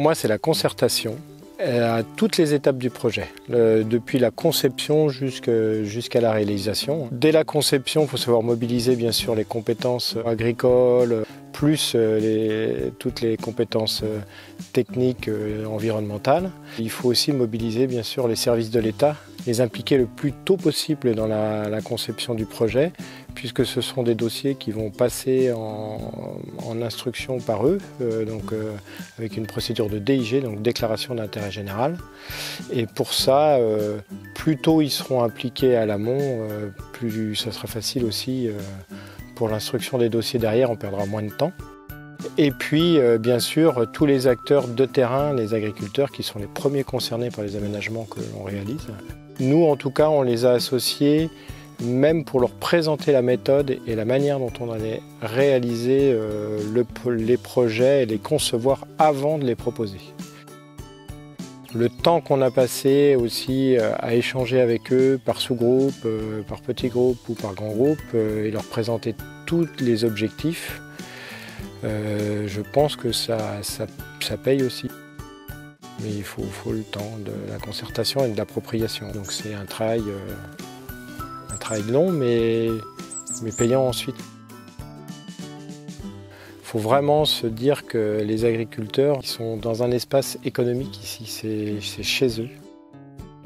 moi, c'est la concertation à toutes les étapes du projet, depuis la conception jusqu'à la réalisation. Dès la conception, il faut savoir mobiliser bien sûr les compétences agricoles, plus toutes les compétences techniques, environnementales. Il faut aussi mobiliser bien sûr les services de l'État, les impliquer le plus tôt possible dans la conception du projet, puisque ce sont des dossiers qui vont passer en instruction par eux, avec une procédure de DIG, donc déclaration d'intérêt général. Et pour ça, plus tôt ils seront impliqués à l'amont, plus ça sera facile aussi pour l'instruction des dossiers derrière, on perdra moins de temps. Et puis, bien sûr, tous les acteurs de terrain, les agriculteurs qui sont les premiers concernés par les aménagements que l'on réalise. Nous, en tout cas, on les a associés, même pour leur présenter la méthode et la manière dont on allait réaliser les projets et les concevoir avant de les proposer. Le temps qu'on a passé aussi à échanger avec eux par sous-groupe, par petits groupes ou par grands groupes et leur présenter tous les objectifs, je pense que ça paye aussi. Mais il faut le temps de la concertation et de l'appropriation. Donc c'est un travail long mais payant ensuite. Il faut vraiment se dire que les agriculteurs sont dans un espace économique ici, c'est chez eux.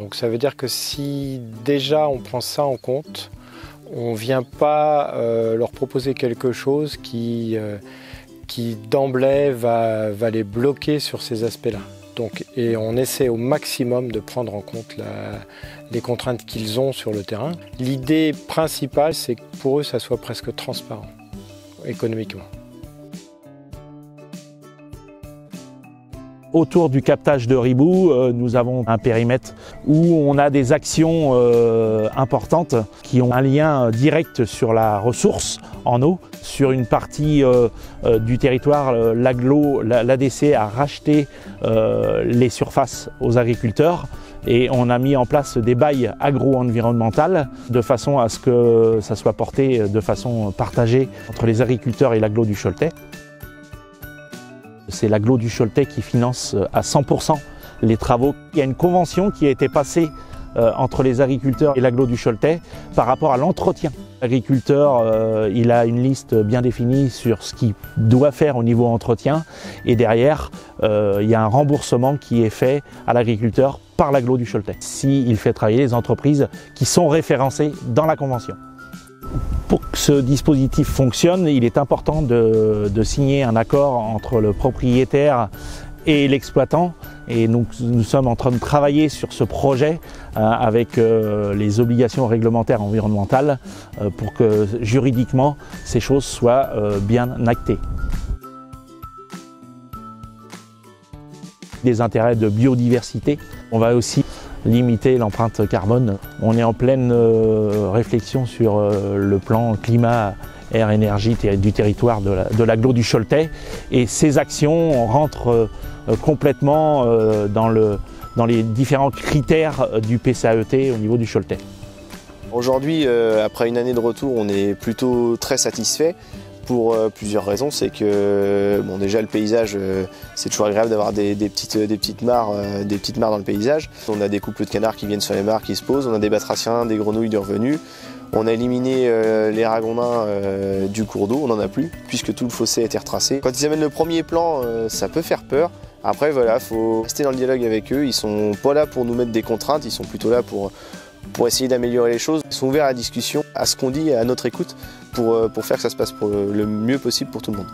Donc ça veut dire que si déjà on prend ça en compte, on ne vient pas leur proposer quelque chose qui d'emblée va les bloquer sur ces aspects-là. Et on essaie au maximum de prendre en compte les contraintes qu'ils ont sur le terrain. L'idée principale, c'est que pour eux, ça soit presque transparent, économiquement. Autour du captage de ribou, nous avons un périmètre où on a des actions importantes qui ont un lien direct sur la ressource en eau. Sur une partie du territoire, l'ADC a racheté les surfaces aux agriculteurs et on a mis en place des bails agro-environnementales de façon à ce que ça soit porté de façon partagée entre les agriculteurs et l'agglo du Choletais. C'est l'agglo du Choletais qui finance à 100% les travaux. Il y a une convention qui a été passée entre les agriculteurs et l'agglo du Choletais par rapport à l'entretien. L'agriculteur, il a une liste bien définie sur ce qu'il doit faire au niveau entretien et derrière, il y a un remboursement qui est fait à l'agriculteur par l'agglo du Choletais s'il fait travailler les entreprises qui sont référencées dans la convention. Pour que ce dispositif fonctionne, il est important de signer un accord entre le propriétaire et l'exploitant. Et nous sommes en train de travailler sur ce projet avec les obligations réglementaires environnementales pour que juridiquement ces choses soient bien actées. Des intérêts de biodiversité. On va aussi limiter l'empreinte carbone. On est en pleine réflexion sur le plan climat, air, énergie du territoire de l'agglo du Choletais et ces actions rentrent complètement dans les différents critères du PCAET au niveau du Choletais. Aujourd'hui, après une année de retour, on est plutôt très satisfait pour plusieurs raisons. C'est que bon, déjà le paysage, c'est toujours agréable d'avoir des petites mares dans le paysage. On a des couples de canards qui viennent sur les mares qui se posent, on a des batraciens, des grenouilles de revenus. On a éliminé les ragondins du cours d'eau, on n'en a plus, puisque tout le fossé a été retracé. Quand ils amènent le premier plan, ça peut faire peur. Après, voilà, il faut rester dans le dialogue avec eux. Ils sont pas là pour nous mettre des contraintes, ils sont plutôt là pour essayer d'améliorer les choses. Ils sont ouverts à la discussion, à ce qu'on dit, à notre écoute, pour faire que ça se passe le mieux possible pour tout le monde.